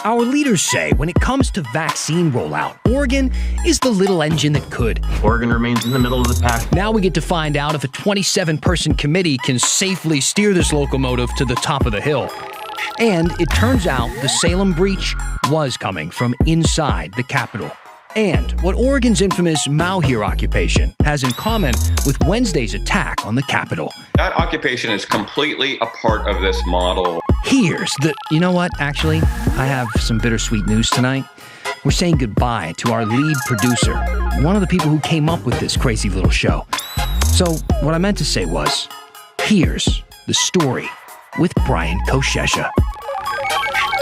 Our leaders say when it comes to vaccine rollout, Oregon is the little engine that could. Oregon remains in the middle of the pack. Now we get to find out if a 27-person committee can safely steer this locomotive to the top of the hill. And it turns out the Salem breach was coming from inside the Capitol. And what Oregon's infamous MALHEUR occupation has in common with Wednesday's attack on the Capitol. That occupation is completely a part of this model. Here's the... You know what? Actually, I have some bittersweet news tonight. We're saying goodbye to our lead producer, one of the people who came up with this crazy little show. So what I meant to say was, here's the story with Brian Koshesha.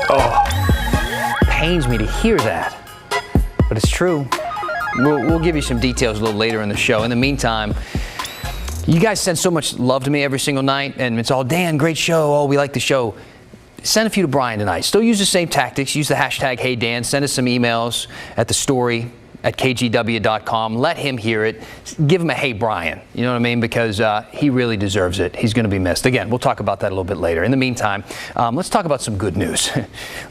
Oh, pains me to hear that. But it's true. We'll give you some details a little later in the show. In the meantime, you guys send so much love to me every single night, and it's all, Dan, great show. Oh, we like the show. Send a few to Brian tonight. Still use the same tactics. Use the hashtag HeyDan. Send us some emails at the story at kgw.com. Let him hear it. Give him a hey, Brian. You know what I mean? Because he really deserves it. He's going to be missed. Again, we'll talk about that a little bit later. In the meantime, let's talk about some good news.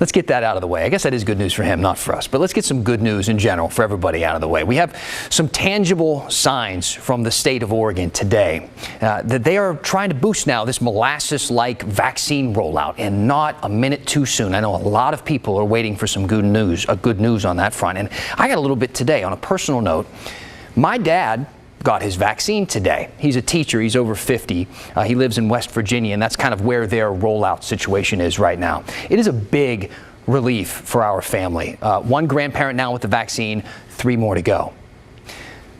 Let's get that out of the way. I guess that is good news for him, not for us. But let's get some good news in general for everybody out of the way. We have some tangible signs from the state of Oregon today that they are trying to boost now this molasses-like vaccine rollout, and not a minute too soon. I know a lot of people are waiting for some good news on that front. And I got a little bit today. On a personal note, my dad got his vaccine today. He's a teacher. He's over 50. He lives in West Virginia, and that's kind of where their rollout situation is right now. It is a big relief for our family. One grandparent now with the vaccine, 3 more to go.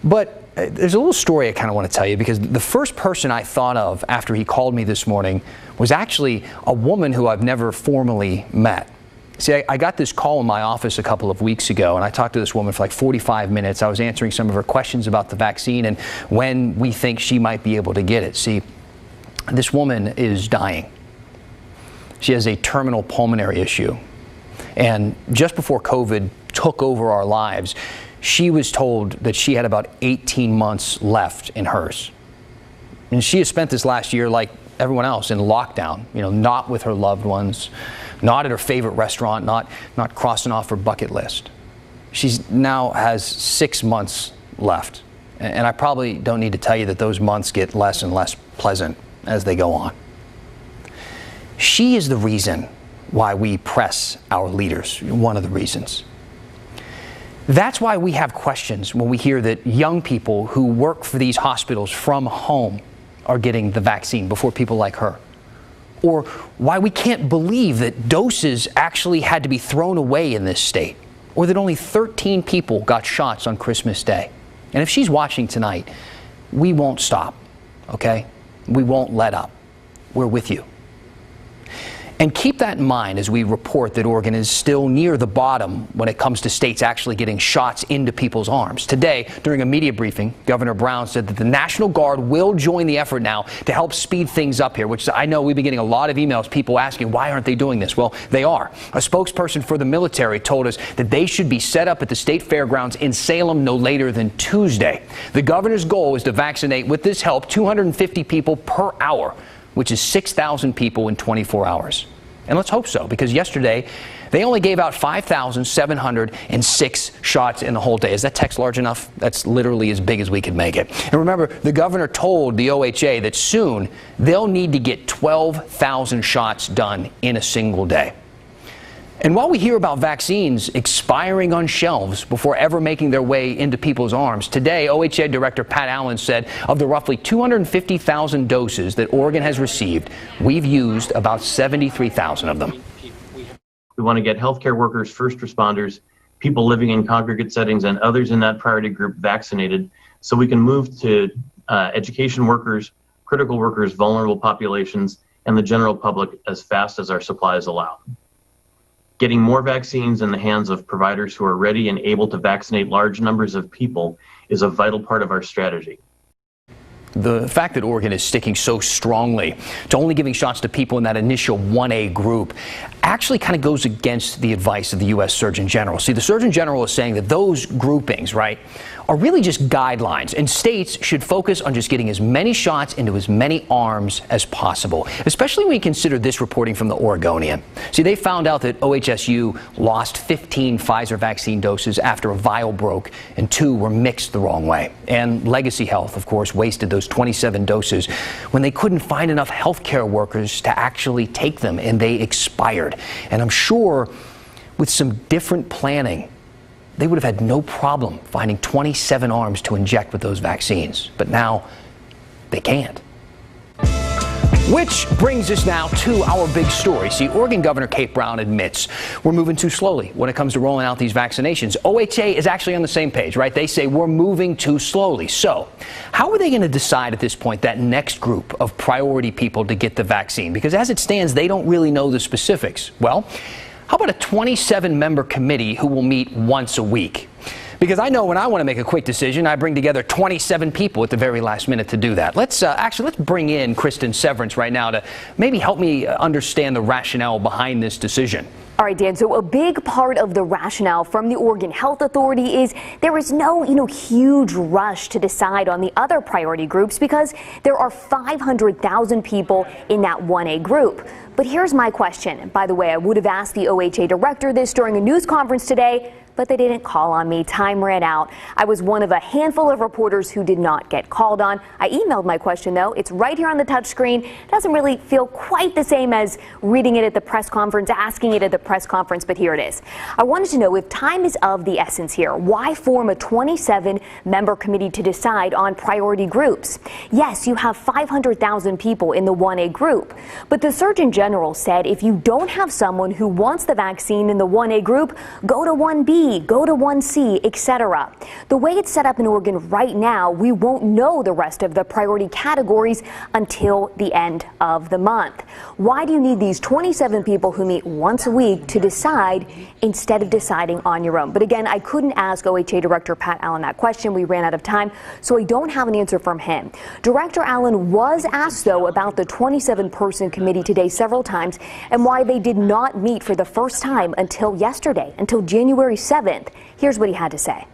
But there's a little story I kind of want to tell you, because the first person I thought of after he called me this morning was actually a woman who I've never formally met. See, I got this call in my office a couple of weeks ago, and I talked to this woman for like 45 minutes. I was answering some of her questions about the vaccine and when we think she might be able to get it. See, this woman is dying. She has a terminal pulmonary issue. And just before COVID took over our lives, she was told that she had about 18 months left in hers. And she has spent this last year, like everyone else, in lockdown, you know, not with her loved ones, not at her favorite restaurant, not crossing off her bucket list. She now has 6 months left. And I probably don't need to tell you that those months get less and less pleasant as they go on. She is the reason why we press our leaders, one of the reasons. That's why we have questions when we hear that young people who work for these hospitals from home are getting the vaccine before people like her. Or why we can't believe that doses actually had to be thrown away in this state. Or that only 13 people got shots on Christmas Day. And if she's watching tonight, we won't stop, okay? We won't let up. We're with you. And keep that in mind as we report that Oregon is still near the bottom when it comes to states actually getting shots into people's arms. Today, during a media briefing, Governor Brown said that the National Guard will join the effort now to help speed things up here, which I know we've been getting a lot of emails, people asking, why aren't they doing this? Well, they are. A spokesperson for the military told us that they should be set up at the state fairgrounds in Salem no later than Tuesday. The governor's goal is to vaccinate, with this help, 250 people per hour, which is 6,000 people in 24 hours. And let's hope so, because yesterday they only gave out 5,706 shots in the whole day. Is that text large enough? That's literally as big as we could make it. And remember, the governor told the OHA that soon they'll need to get 12,000 shots done in a single day. And while we hear about vaccines expiring on shelves before ever making their way into people's arms, today OHA Director Pat Allen said of the roughly 250,000 doses that Oregon has received, we've used about 73,000 of them. We want to get healthcare workers, first responders, people living in congregate settings, and others in that priority group vaccinated, so we can move to education workers, critical workers, vulnerable populations, and the general public as fast as our supplies allow. Getting more vaccines in the hands of providers who are ready and able to vaccinate large numbers of people is a vital part of our strategy. The fact that Oregon is sticking so strongly to only giving shots to people in that initial 1A group actually kind of goes against the advice of the U.S. Surgeon General. See, the Surgeon General is saying that those groupings, right, are really just guidelines, and states should focus on just getting as many shots into as many arms as possible, especially when you consider this reporting from the Oregonian. See, they found out that OHSU lost 15 Pfizer vaccine doses after a vial broke and 2 were mixed the wrong way. And Legacy Health, of course, wasted those 27 doses when they couldn't find enough healthcare workers to actually take them, and they expired. And I'm sure with some different planning, they would have had no problem finding 27 arms to inject with those vaccines. But now they can't. Which brings us now to our big story. See, Oregon Governor Kate Brown admits we're moving too slowly when it comes to rolling out these vaccinations. OHA is actually on the same page, right? They say we're moving too slowly. So how are they going to decide at this point that next group of priority people to get the vaccine? Because as it stands, they don't really know the specifics. Well, how about a 27-member committee who will meet once a week? Because I know when I want to make a quick decision, I bring together 27 people at the very last minute to do that. Let's bring in Kristen Severance right now to maybe help me understand the rationale behind this decision. All right, Dan, so a big part of the rationale from the Oregon Health Authority is there is no, huge rush to decide on the other priority groups because there are 500,000 people in that 1A group. But here's my question. By the way, I would have asked the OHA director this during a news conference today, but they didn't call on me. Time ran out. I was one of a handful of reporters who did not get called on. I emailed my question, though. It's right here on the touchscreen. It doesn't really feel quite the same as reading it at the press conference, asking it at the press conference, but here it is. I wanted to know, if time is of the essence here, why form a 27-member committee to decide on priority groups? Yes, you have 500,000 people in the 1A group, but the Surgeon General said if you don't have someone who wants the vaccine in the 1A group, go to 1B. Go to 1C, etc. The way it's set up in Oregon right now, we won't know the rest of the priority categories until the end of the month. Why do you need these 27 people who meet once a week to decide instead of deciding on your own? But again, I couldn't ask OHA Director Pat Allen that question. We ran out of time, so I don't have an answer from him. Director Allen was asked, though, about the 27-person committee today several times and why they did not meet for the first time until yesterday, until January 7th. Here's what he had to say.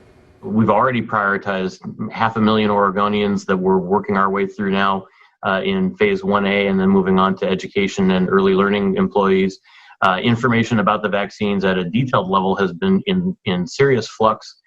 We've already prioritized 500,000 Oregonians that we're working our way through now in phase 1A, and then moving on to education and early learning employees. Information about the vaccines at a detailed level has been in serious flux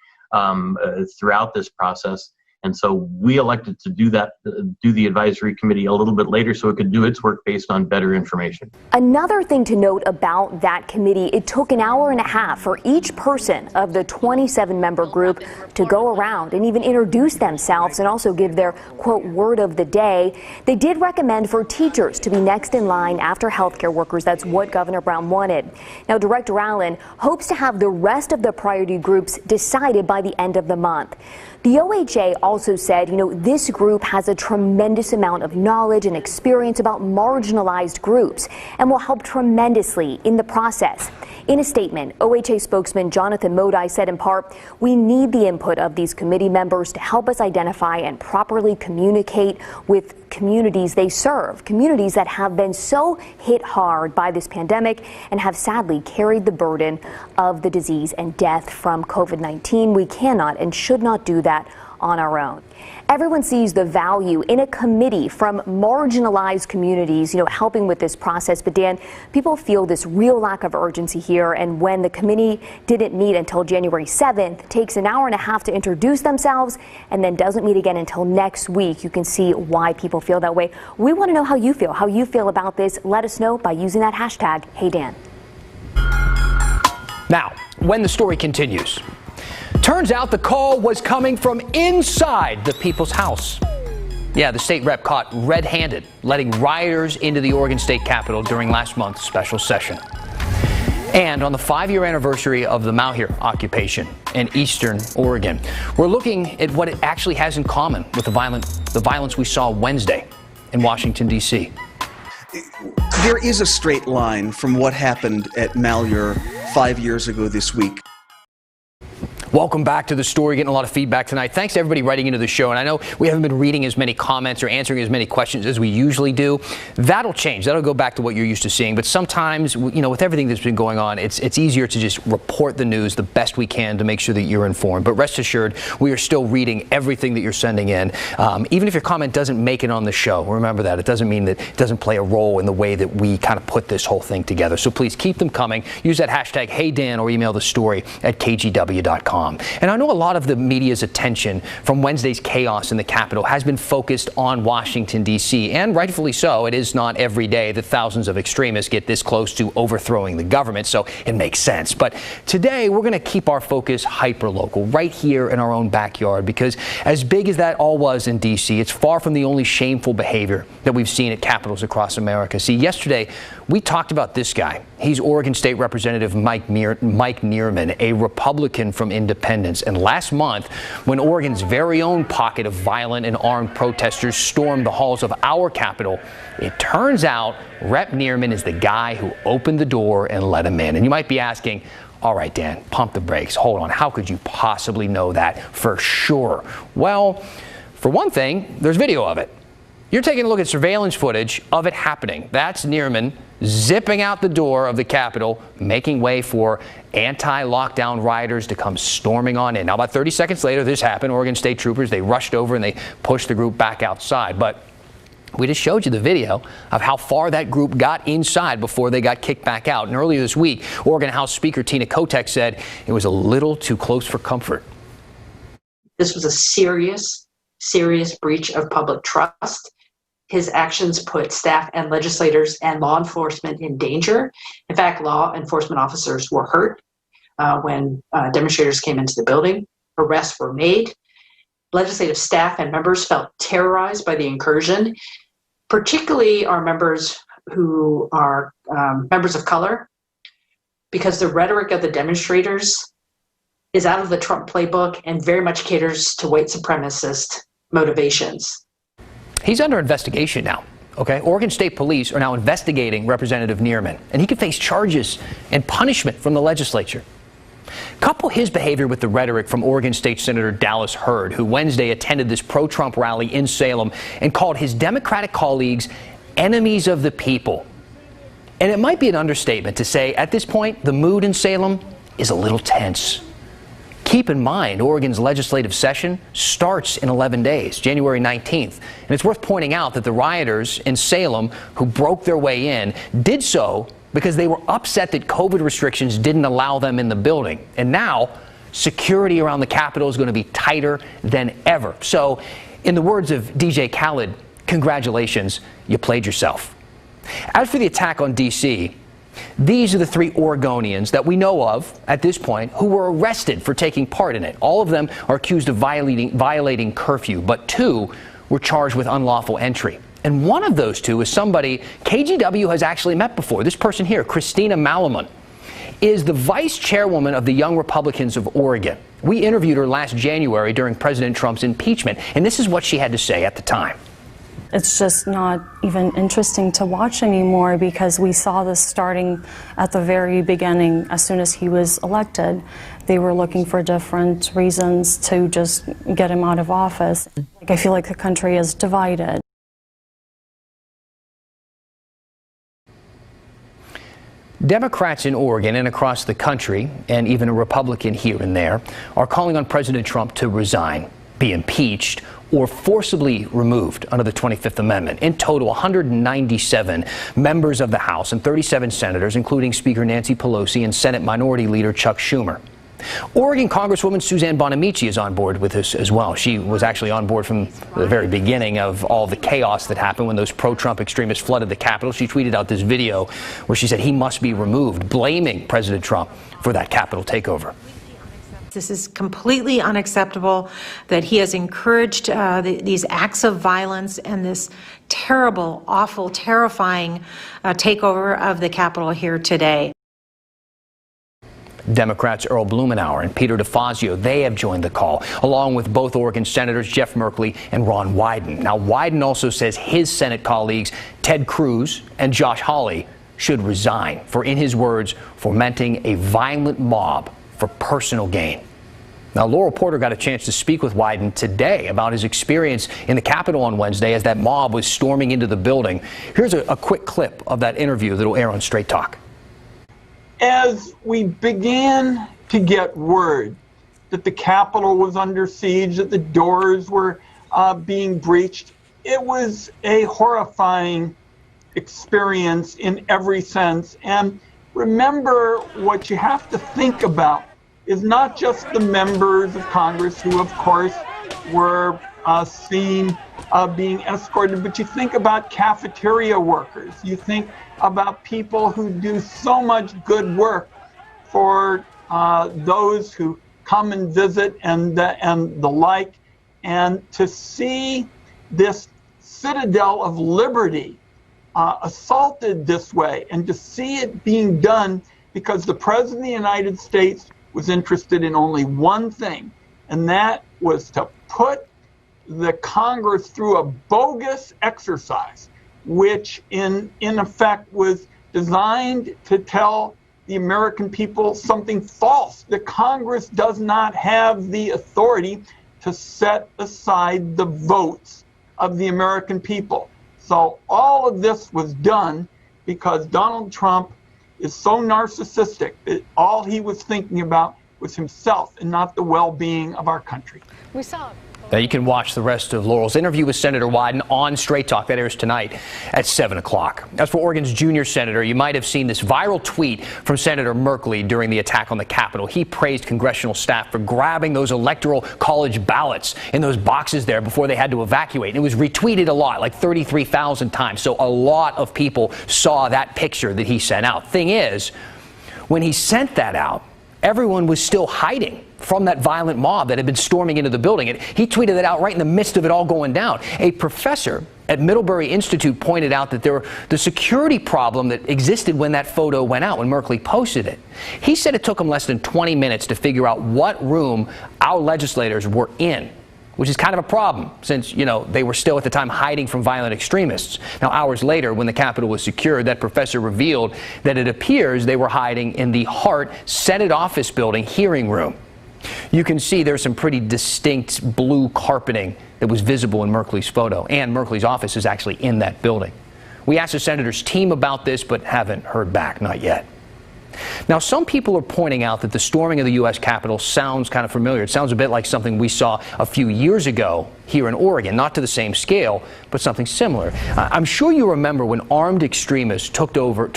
throughout this process. And so we elected to do the advisory committee a little bit later so it could do its work based on better information. Another thing to note about that committee, it took an hour and a half for each person of the 27-member group to go around and even introduce themselves and also give their, quote, word of the day. They did recommend for teachers to be next in line after healthcare workers. That's what Governor Brown wanted. Now, Director Allen hopes to have the rest of the priority groups decided by the end of the month. The OHA also said, this group has a tremendous amount of knowledge and experience about marginalized groups and will help tremendously in the process. In a statement, OHA spokesman Jonathan Modi said in part, we need the input of these committee members to help us identify and properly communicate with communities they serve, communities that have been so hit hard by this pandemic and have sadly carried the burden of the disease and death from COVID-19. We cannot and should not do that on our own. Everyone sees the value in a committee from marginalized communities, helping with this process. But Dan, people feel this real lack of urgency here. And when the committee didn't meet until January 7th, takes an hour and a half to introduce themselves and then doesn't meet again until next week, you can see why people feel that way. We want to know how you feel about this. Let us know by using that hashtag, HeyDan. Now, when the story continues, turns out the call was coming from inside the people's house. Yeah, the state rep caught red-handed, letting rioters into the Oregon State Capitol during last month's special session. And on the 5-year anniversary of the MALHEUR occupation in eastern Oregon, we're looking at what it actually has in common with the violence we saw Wednesday in Washington, D.C. There is a straight line from what happened at MALHEUR 5 years ago this week. Welcome back to The Story. Getting a lot of feedback tonight. Thanks to everybody writing into the show. And I know we haven't been reading as many comments or answering as many questions as we usually do. That'll change. That'll go back to what you're used to seeing. But sometimes, you know, with everything that's been going on, it's easier to just report the news the best we can to make sure that you're informed. But rest assured, we are still reading everything that you're sending in. Even if your comment doesn't make it on the show, remember that. It doesn't mean that it doesn't play a role in the way that we kind of put this whole thing together. So please keep them coming. Use that hashtag HeyDan or email thestory@kgw.com. And I know a lot of the media's attention from Wednesday's chaos in the Capitol has been focused on Washington, D.C., and rightfully so. It is not every day that thousands of extremists get this close to overthrowing the government, so it makes sense. But today, we're going to keep our focus hyper-local, right here in our own backyard, because as big as that all was in D.C., it's far from the only shameful behavior that we've seen at capitals across America. See, yesterday, we talked about this guy. He's Oregon State Representative Mike Neerman, a Republican from Independence. And last month, when Oregon's very own pocket of violent and armed protesters stormed the halls of our Capitol, it turns out Rep. Neerman is the guy who opened the door and let him in. And you might be asking, all right, Dan, pump the brakes. Hold on. How could you possibly know that for sure? Well, for one thing, there's video of it. You're taking a look at surveillance footage of it happening. That's Neerman zipping out the door of the Capitol, making way for anti-lockdown rioters to come storming on in. Now, about 30 seconds later, this happened. Oregon State troopers, they rushed over and they pushed the group back outside. But we just showed you the video of how far that group got inside before they got kicked back out. And earlier this week, Oregon House Speaker Tina Kotek said it was a little too close for comfort. This was a serious breach of public trust. His actions put staff and legislators and law enforcement in danger. In fact, law enforcement officers were hurt when demonstrators came into the building. Arrests were made. Legislative staff and members felt terrorized by the incursion, particularly our members who are members of color, because the rhetoric of the demonstrators is out of the Trump playbook and very much caters to white supremacist motivations. He's under investigation now. Okay, Oregon State Police are now investigating Representative Neerman, and he could face charges and punishment from the legislature. Couple his behavior with the rhetoric from Oregon State Senator Dallas Hurd, who Wednesday attended this pro-Trump rally in Salem and called his Democratic colleagues enemies of the people. And it might be an understatement to say at this point, the mood in Salem is a little tense. Keep in mind, Oregon's legislative session starts in 11 days, January 19th. And it's worth pointing out that the rioters in Salem who broke their way in did so because they were upset that COVID restrictions didn't allow them in the building. And now, security around the Capitol is going to be tighter than ever. So, in the words of DJ Khaled, congratulations, you played yourself. As for the attack on D.C., these are the three Oregonians that we know of at this point who were arrested for taking part in it. All of them are accused of violating curfew, but two were charged with unlawful entry. And one of those two is somebody KGW has actually met before. This person here, Christina Malaman, is the vice chairwoman of the Young Republicans of Oregon. We interviewed her last January during President Trump's impeachment, and this is what she had to say at the time. It's just not even interesting to watch anymore because we saw this starting at the very beginning. As soon as he was elected, they were looking for different reasons to just get him out of office. I feel like the country is divided. Democrats in Oregon and across the country, and even a Republican here and there, are calling on President Trump to resign, be impeached, or forcibly removed under the 25th Amendment. In total, 197 members of the House and 37 senators, including Speaker Nancy Pelosi and Senate Minority Leader Chuck Schumer. Oregon Congresswoman Suzanne Bonamici is on board with this as well. She was actually on board from the very beginning of all the chaos that happened when those pro-Trump extremists flooded the Capitol. She tweeted out this video where she said he must be removed, blaming President Trump for that Capitol takeover. This is completely unacceptable that he has encouraged these acts of violence and this terrible, awful, terrifying takeover of the Capitol here today. Democrats Earl Blumenauer and Peter DeFazio, they have joined the call, along with both Oregon Senators Jeff Merkley and Ron Wyden. Now, Wyden also says his Senate colleagues Ted Cruz and Josh Hawley should resign for, in his words, fomenting a violent mob for personal gain. Now, Laurel Porter got a chance to speak with Wyden today about his experience in the Capitol on Wednesday as that mob was storming into the building. Here's a quick clip of that interview that will air on Straight Talk. As we began to get word that the Capitol was under siege, that the doors were being breached, it was a horrifying experience in every sense. And remember, what you have to think about is not just the members of Congress who, of course, were seen being escorted, but you think about cafeteria workers. You think about people who do so much good work for those who come and visit and the like. And to see this citadel of liberty assaulted this way, and to see it being done because the President of the United States was interested in only one thing, and that was to put the Congress through a bogus exercise, which in effect was designed to tell the American people something false. The Congress does not have the authority to set aside the votes of the American people. So all of this was done because Donald Trump is so narcissistic that all he was thinking about was himself and not the well-being of our country. We saw it. Now you can watch the rest of Laurel's interview with Senator Wyden on Straight Talk. That airs tonight at 7 o'clock. As for Oregon's junior senator, you might have seen this viral tweet from Senator Merkley during the attack on the Capitol. He praised congressional staff for grabbing those electoral college ballots in those boxes there before they had to evacuate. And it was retweeted a lot, like 33,000 times. So a lot of people saw that picture that he sent out. Thing is, when he sent that out, everyone was still hiding from that violent mob that had been storming into the building. He tweeted it out right in the midst of it all going down. A professor at Middlebury Institute pointed out that the security problem that existed when that photo went out, when Merkley posted it. He said it took him less than 20 minutes to figure out what room our legislators were in, which is kind of a problem since, they were still at the time hiding from violent extremists. Now, hours later, when the Capitol was secured, that professor revealed that it appears they were hiding in the Hart Senate office building hearing room. You can see there's some pretty distinct blue carpeting that was visible in Merkley's photo, and Merkley's office is actually in that building. We asked the senator's team about this, but haven't heard back, not yet. Now, some people are pointing out that the storming of the U.S. Capitol sounds kind of familiar. It sounds a bit like something we saw a few years ago here in Oregon, not to the same scale, but something similar. I'm sure you remember when armed extremists took over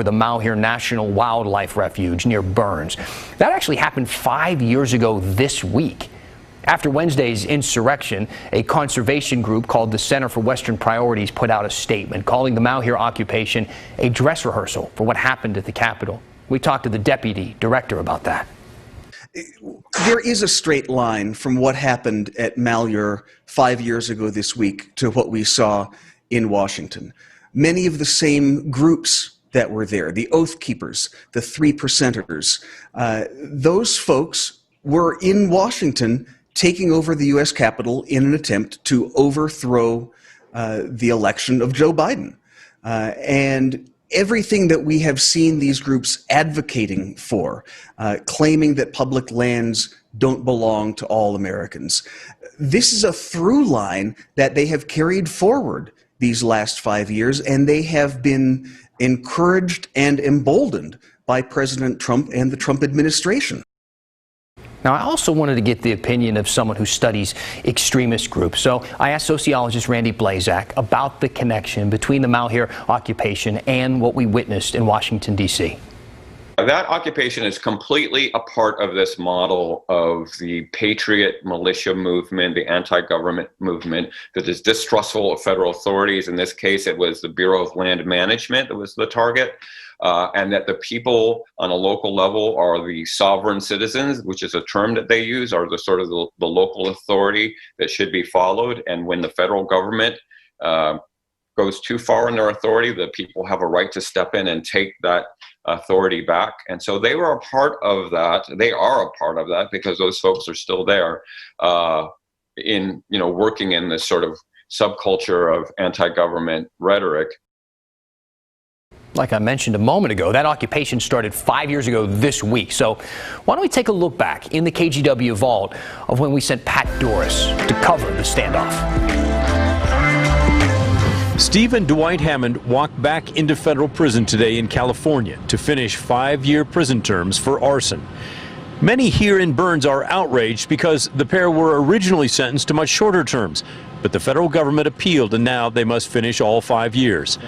the MALHEUR National Wildlife Refuge near Burns. That actually happened 5 years ago this week. After Wednesday's insurrection, a conservation group called the Center for Western Priorities put out a statement calling the MALHEUR occupation a dress rehearsal for what happened at the Capitol. We talked to the deputy director about that. There is a straight line from what happened at MALHEUR 5 years ago this week to what we saw in Washington. Many of the same groups that were there, the Oath Keepers, the 3%ers, those folks were in Washington taking over the U.S. Capitol in an attempt to overthrow the election of Joe Biden. And everything that we have seen these groups advocating for, claiming that public lands don't belong to all Americans. This is a through line that they have carried forward these last 5 years, and they have been encouraged and emboldened by President Trump and the Trump administration. Now, I also wanted to get the opinion of someone who studies extremist groups. So I asked sociologist Randy Blazak about the connection between the MALHEUR occupation and what we witnessed in Washington, D.C. That occupation is completely a part of this model of the patriot militia movement, the anti-government movement that is distrustful of federal authorities. In this case, it was the Bureau of Land Management that was the target. And that the people on a local level are the sovereign citizens, which is a term that they use, are the sort of the local authority that should be followed. And when the federal government goes too far in their authority, the people have a right to step in and take that authority back. And so they were a part of that. They are a part of that because those folks are still there in, working in this sort of subculture of anti-government rhetoric. Like I mentioned a moment ago, that occupation started 5 years ago this week. So why don't we take a look back in the KGW vault of when we sent Pat Doris to cover the standoff. Steve and Dwight Hammond walked back into federal prison today in California to finish 5-year prison terms for arson. Many here in Burns are outraged because the pair were originally sentenced to much shorter terms, but the federal government appealed and now they must finish all 5 years.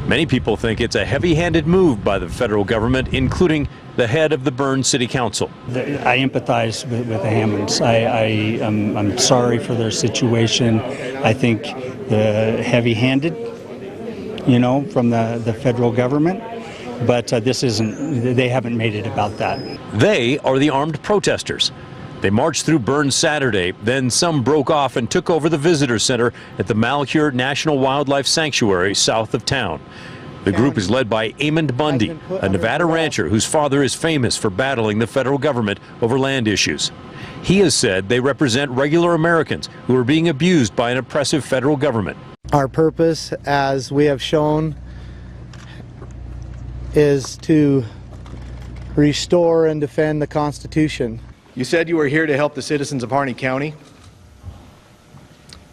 Many people think it's a heavy-handed move by the federal government, including the head of the Burns City Council. I empathize with the Hammonds. I'm sorry for their situation. I think the heavy-handed, you know, from the federal government. But they haven't made it about that. They are the armed protesters. They marched through Burns Saturday, then some broke off and took over the visitor center at the MALHEUR National Wildlife Sanctuary south of town. The group is led by Amond Bundy, a Nevada rancher whose father is famous for battling the federal government over land issues. He has said they represent regular Americans who are being abused by an oppressive federal government. Our purpose, as we have shown, is to restore and defend the Constitution. You said you were here to help the citizens of Harney County.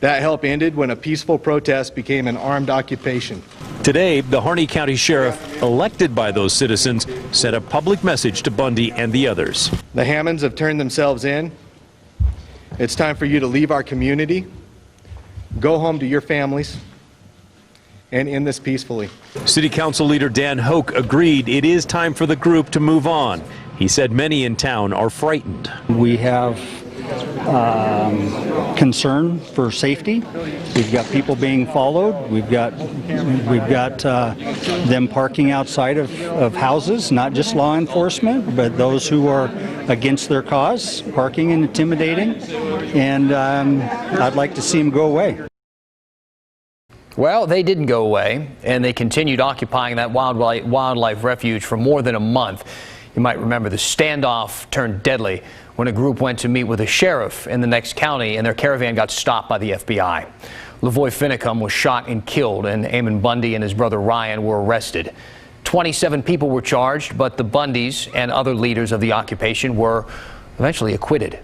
That help ended when a peaceful protest became an armed occupation. Today, the Harney County Sheriff, elected by those citizens, sent a public message to Bundy and the others. The Hammonds have turned themselves in. It's time for you to leave our community, go home to your families, and end this peacefully. City Council leader Dan Hoke agreed it is time for the group to move on. He said many in town are frightened. We have concern for safety. We've got people being followed. We've got them parking outside of houses, not just law enforcement, but those who are against their cause, parking and intimidating. And I'd like to see them go away. Well, they didn't go away, and they continued occupying that wildlife refuge for more than a month. You might remember the standoff turned deadly when a group went to meet with a sheriff in the next county, and their caravan got stopped by the FBI. Lavoy Finicum was shot and killed, and Amon Bundy and his brother Ryan were arrested. 27 people were charged, but the Bundys and other leaders of the occupation were eventually acquitted.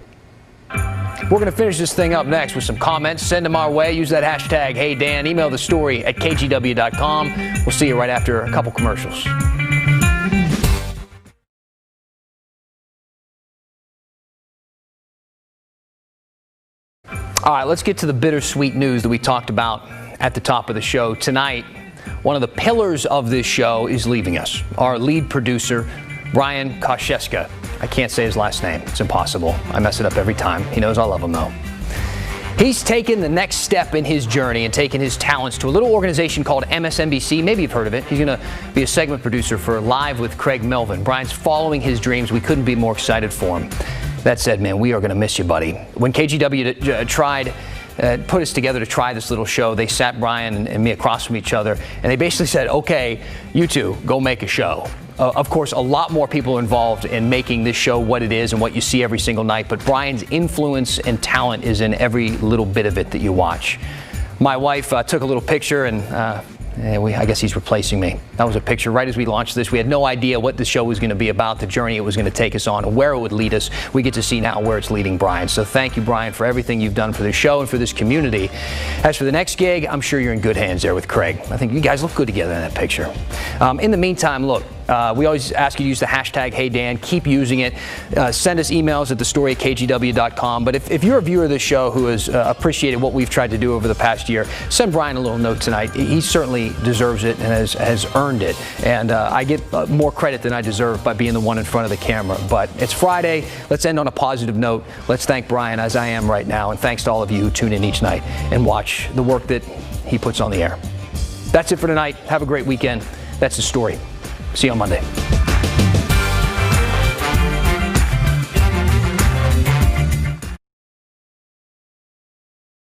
We're going to finish this thing up next with some comments. Send them our way. Use that hashtag HeyDan. Email the story at kgw.com. We'll see you right after a couple commercials. All right, let's get to the bittersweet news that we talked about at the top of the show. Tonight, one of the pillars of this show is leaving us. Our lead producer, Brian Koscheska. I can't say his last name. It's impossible. I mess it up every time. He knows I love him, though. He's taken the next step in his journey and taken his talents to a little organization called MSNBC. Maybe you've heard of it. He's going to be a segment producer for Live with Craig Melvin. Brian's following his dreams. We couldn't be more excited for him. That said, man, we are going to miss you, buddy. When KGW put us together to try this little show, they sat Brian and me across from each other, and they basically said, okay, you two, go make a show. Of course, a lot more people are involved in making this show what it is and what you see every single night, but Brian's influence and talent is in every little bit of it that you watch. My wife took a little picture, and I guess he's replacing me. That was a picture right as we launched this. We had no idea what the show was going to be about, the journey it was going to take us on, and where it would lead us. We get to see now where it's leading Brian. So thank you, Brian, for everything you've done for this show and for this community. As for the next gig, I'm sure you're in good hands there with Craig. I think you guys look good together in that picture. In the meantime, look, we always ask you to use the hashtag HeyDan. Keep using it. Send us emails at thestory@kgw.com. But if you're a viewer of this show who has appreciated what we've tried to do over the past year, send Brian a little note tonight. He certainly deserves it and has earned it. And I get more credit than I deserve by being the one in front of the camera. But it's Friday. Let's end on a positive note. Let's thank Brian as I am right now. And thanks to all of you who tune in each night and watch the work that he puts on the air. That's it for tonight. Have a great weekend. That's the story. See you on Monday.